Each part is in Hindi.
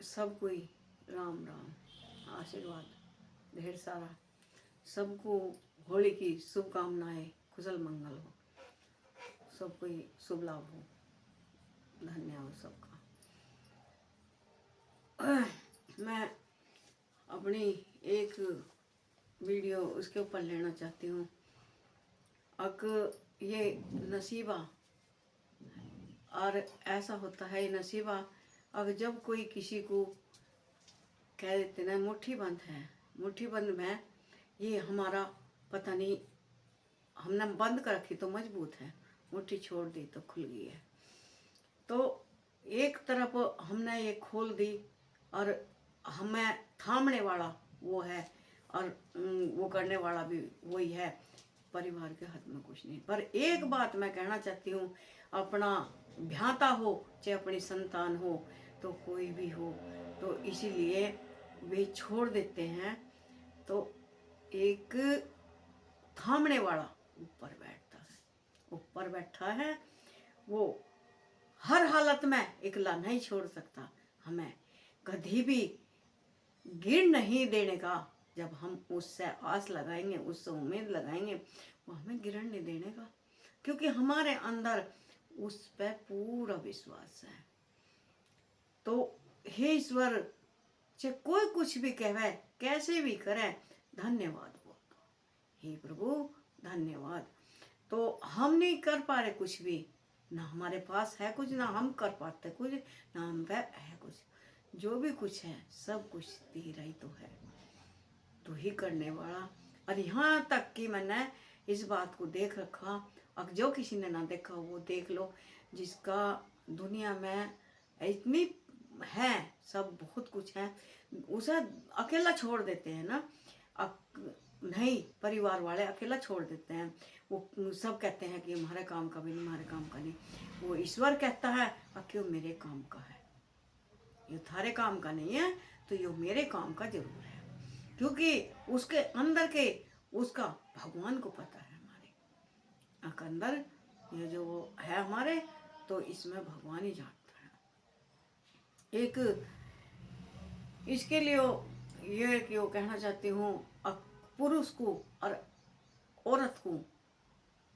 सब कोई राम राम आशीर्वाद ढेर सारा। सबको होली की शुभकामनाएं, कुशल मंगल हो, सब कोई शुभ लाभ हो। धन्यवाद सबका। मैं अपनी एक वीडियो उसके ऊपर लेना चाहती हूँ। अक ये नसीबा और ऐसा होता है, ये नसीबा अगर जब कोई किसी को कह देते ना मुट्ठी बंद है, मुट्ठी बंद में ये हमारा पता नहीं, हमने बंद कर रखी तो मजबूत है, मुट्ठी छोड़ दी तो खुल गई है। तो एक तरफ हमने ये खोल दी और हमें थामने वाला वो है और वो करने वाला भी वही है। परिवार के हाथ में कुछ नहीं। पर एक बात मैं कहना चाहती हूँ, अपना भ्याता हो चाहे अपनी संतान हो, तो कोई भी हो, तो इसीलिए वे छोड़ देते हैं। तो एक थामने वाला ऊपर बैठता है, ऊपर बैठा है, वो हर हालत में अकेला नहीं छोड़ सकता। हमें कभी भी गिर नहीं देने का। जब हम उससे आस लगाएंगे, उससे उम्मीद लगाएंगे, वो हमें गिरने नहीं देने का, क्योंकि हमारे अंदर उस पर पूरा विश्वास है। तो हे ईश्वर, चाहे कोई कुछ भी कहे, कैसे भी करे, धन्यवाद बोल दो। हे प्रभु धन्यवाद। तो हम नहीं कर पा रहे कुछ भी, ना हमारे पास है कुछ, ना हम कर पाते कुछ, ना हम पे है कुछ। जो भी कुछ है सब कुछ तेरा ही तो है, तू ही करने वाला। और यहाँ तक कि मैंने इस बात को देख रखा, अब जो किसी ने ना देखा वो देख लो। जिसका दुनिया में इतनी है, सब बहुत कुछ है, उसे अकेला छोड़ देते हैं ना। नहीं, परिवार वाले अकेला छोड़ देते हैं। वो सब कहते हैं कि हमारे काम का भी नहीं, हमारे काम का नहीं। वो ईश्वर कहता है क्यों मेरे काम का है, ये थारे काम का नहीं है, तो ये मेरे काम का जरूर है, क्योंकि उसके अंदर के उसका भगवान को पता है। हमारे अंदर ये जो है हमारे, तो इसमें भगवान ही जानता है। एक इसके लिए ये क्यों कहना चाहती हूँ, पुरुष को और औरत को,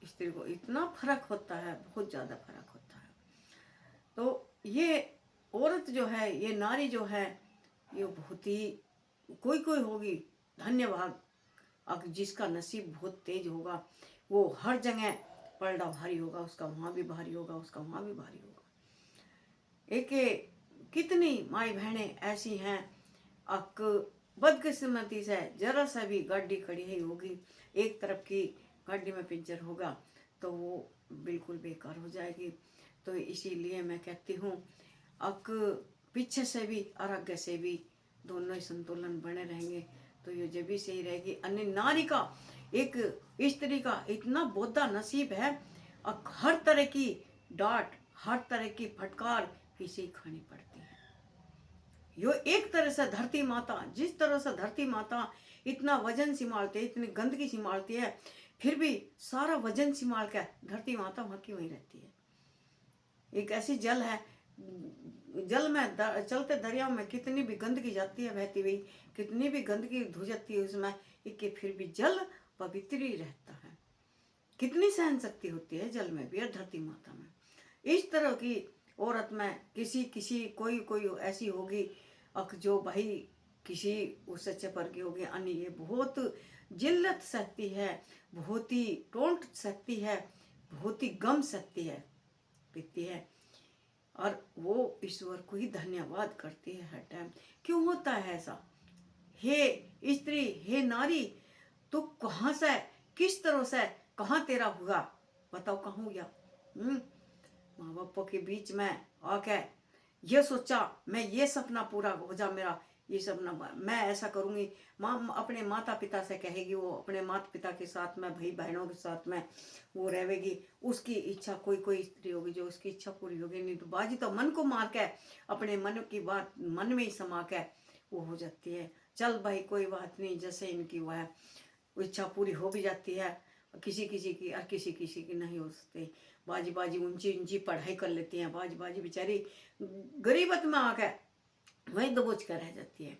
स्त्री को इतना फर्क होता है, बहुत ज़्यादा फर्क होता है। तो ये औरत जो है, ये नारी जो है, ये बहुत ही कोई कोई होगी धन्यवाद। अब जिसका नसीब बहुत तेज होगा, वो हर जगह पलड़ा भारी होगा, उसका वहाँ भी भारी होगा, उसका वहाँ भी भारी होगा। एक कितनी माई बहनें ऐसी हैं, बदकिस्मती से जरा सा भी गाड़ी खड़ी ही होगी, एक तरफ की गाड़ी में पंचर होगा तो वो बिल्कुल बेकार हो जाएगी। तो इसीलिए मैं कहती हूँ, पीछे से भी और आगे से भी दोनों ही संतुलन बने रहेंगे तो ये जब भी सही रहेगी। अन्य नारी का, एक स्त्री का इतना बोधा नसीब है, हर तरह की डांट, हर तरह की फटकार इसे खानी पड़ती है। यो एक तरह से धरती माता, जिस तरह से धरती माता इतना वजन संभालती है, इतनी गंदगी संभालती है, फिर भी सारा वजन संभाल कर धरती माता वहाँ की वहीं रहती है। एक ऐसी जल है, जल में चलते दरिया में कितनी भी गंदगी जाती है बहती हुई, कितनी भी गंदगी धो जाती है उसमें, इसके फिर भी जल पवित्र ही रहता है। कितनी सहन शक्ति होती है जल में भी और धरती माता में। इस तरह की औरत में किसी कोई ऐसी होगी जो भाई किसी उससे चपर की होगी, अन्य ये बहुत जिल्लत सहती है, बहुत ही टोंट सहती है, बहुत ही गम सहती है, पीती है, और वो ईश्वर को ही धन्यवाद करती है हर टाइम। क्यों होता है ऐसा? हे स्त्री, हे नारी, तू कहाँ से, किस तरह से, कहाँ तेरा हुआ, बताओ कहाँ हुआ? माँ बापों के बीच में आके ये सोचा मैं ये सपना पूरा हो जा मेरा, ये सपना मैं ऐसा करूँगी। माँ अपने माता पिता से कहेगी, वो अपने माता पिता के साथ में, भाई बहनों के साथ में वो रहेगी। उसकी इच्छा, कोई स्त्री होगी जो उसकी इच्छा पूरी होगी, नहीं तो बाजी तो मन को मार के, अपने मन की बात मन में ही समा के वो हो जाती है। चल भाई कोई बात नहीं, जैसे इनकी वो है, इच्छा पूरी हो भी जाती है। किसी की और किसी की नहीं हो सकती। बाजी ऊंची पढ़ाई कर लेती हैं, बाजी बेचारी गरीबत में आके वही दबोच कर रह जाती है।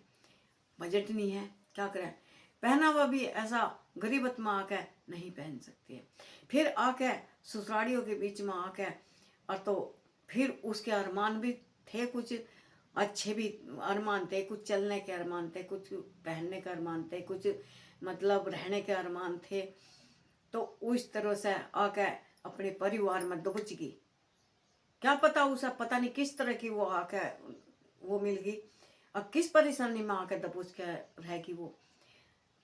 बजट नहीं है, क्या करें, पहना हुआ भी ऐसा गरीबत में आके नहीं पहन सकती है। फिर आके ससुरालियों के बीच में आके और तो फिर उसके अरमान भी थे, कुछ अच्छे भी अरमान थे, कुछ चलने के अरमान थे, कुछ पहनने के अरमान थे, कुछ मतलब रहने के अरमान थे। तो उस तरह से आके अपने परिवार में दबच गई। क्या पता उसे पता नहीं किस तरह की वो आके वो मिल गई और किस परेशानी में आके दबोच के रहेगी वो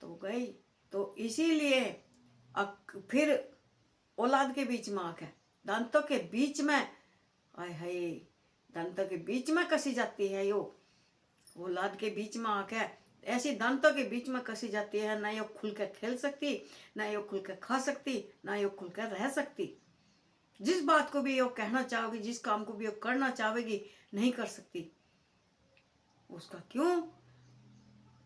तो गई। तो इसीलिए फिर औलाद के बीच में आके दांतों के बीच में आय हाय दांतों के बीच में कसी जाती है यो औलाद के बीच में आके ऐसी दांतों के बीच में कसी जाती है। ना यो खुल के खेल सकती, ना यो खुल के खा सकती, ना यो खुल के रह सकती। जिस बात को भी यो कहना चाहोगी, जिस काम को भी यो करना चाहेगी, नहीं कर सकती। उसका क्यों,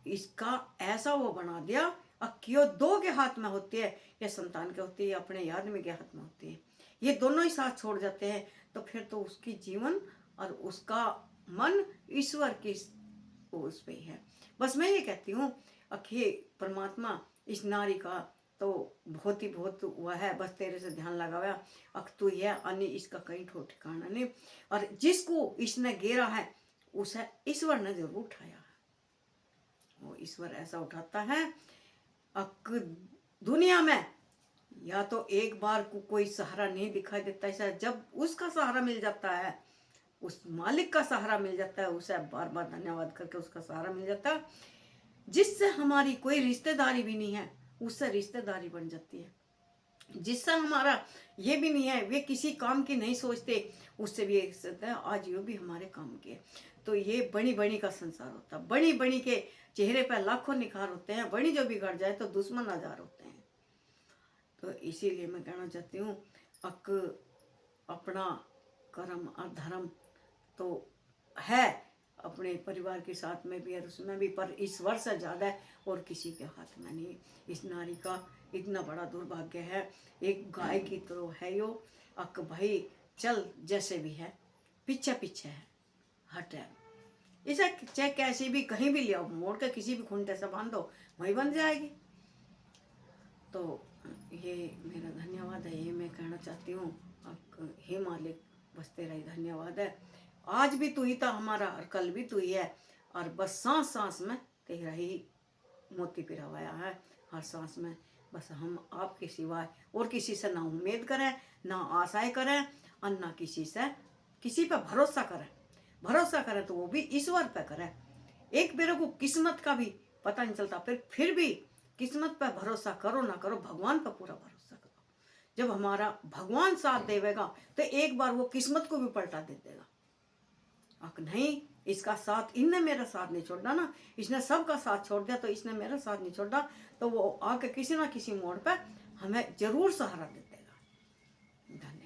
इसका ऐसा वो बना दिया। अब क्यों दो के हाथ में होती है, या संतान के होती है, या अपने आदमी के हाथ में होती है। ये दोनों ही साथ छोड़ जाते हैं तो फिर तो उसकी जीवन और उसका मन ईश्वर की उस पे ही है। बस मैं ये कहती हूँ अखी परमात्मा इस नारी का तो बहुत ही बहुत हुआ है, बस तेरे से ध्यान लगाया अख तू है अन्य इसका कहीं ठिकाना नहीं। और जिसको इसने घेरा है उसे ईश्वर ने जरूर उठाया है। वो ईश्वर ऐसा उठाता है अक दुनिया में या तो एक बार को कोई सहारा नहीं दिखाई देता, ऐसा जब उसका सहारा मिल जाता है, उस मालिक का सहारा मिल जाता है, उसे बार बार धन्यवाद करके उसका सहारा मिल जाता है। जिससे हमारी कोई रिश्तेदारी भी नहीं है उससे रिश्तेदारी बन जाती है। जिससे हमारा ये भी नहीं है वे किसी काम की नहीं सोचते उससे भी एक सोचते हैं आज ये भी हमारे काम के। तो ये बनी बनी का संसार होता है, बनी बनी के चेहरे पर लाखों निखार होते हैं, बनी जो बिगड़ जाए तो दुश्मन हजार होते हैं। तो इसीलिए मैं कहना चाहती हूँ अक अपना कर्म और धर्म तो है अपने परिवार के साथ में भी और उसमें भी, पर ईश्वर से ज़्यादा है और किसी के हाथ में नहीं। इस नारी का इतना बड़ा दुर्भाग्य है, एक गाय की तरह है यो। अक भाई चल जैसे भी है पीछे पीछे है हट है, इसे चाहे कैसे भी कहीं भी ले आओ, मोड़ के किसी भी खूंटे से बांध दो वही बन जाएगी। तो ये मेरा धन्यवाद है, ये मैं कहना चाहती हूँ। हे मालिक बस तेरा ही धन्यवाद है, आज भी तू ही था हमारा और कल भी तू ही है, और बस सांस सांस में तेरा ही मोती पिरावाया है। हर सांस में बस हम आपके सिवाय और किसी से ना उम्मीद करें, ना आशाएं करें और ना किसी से किसी पर भरोसा करें। भरोसा करें तो वो भी ईश्वर पे करें। एक बेरों को किस्मत का भी पता नहीं चलता, फिर भी किस्मत पर भरोसा करो ना करो, भगवान पर पूरा भरोसा करो। जब हमारा भगवान साथ देवेगा तो एक बार वो किस्मत को भी पलटा दे देगा। अक नहीं इसका साथ, इनने मेरा साथ नहीं छोड़ा ना, इसने सबका साथ छोड़ दिया तो इसने मेरा साथ नहीं छोड़ा, तो वो आके किसी ना किसी मोड़ पर हमें जरूर सहारा दे देगा। धन्यवाद।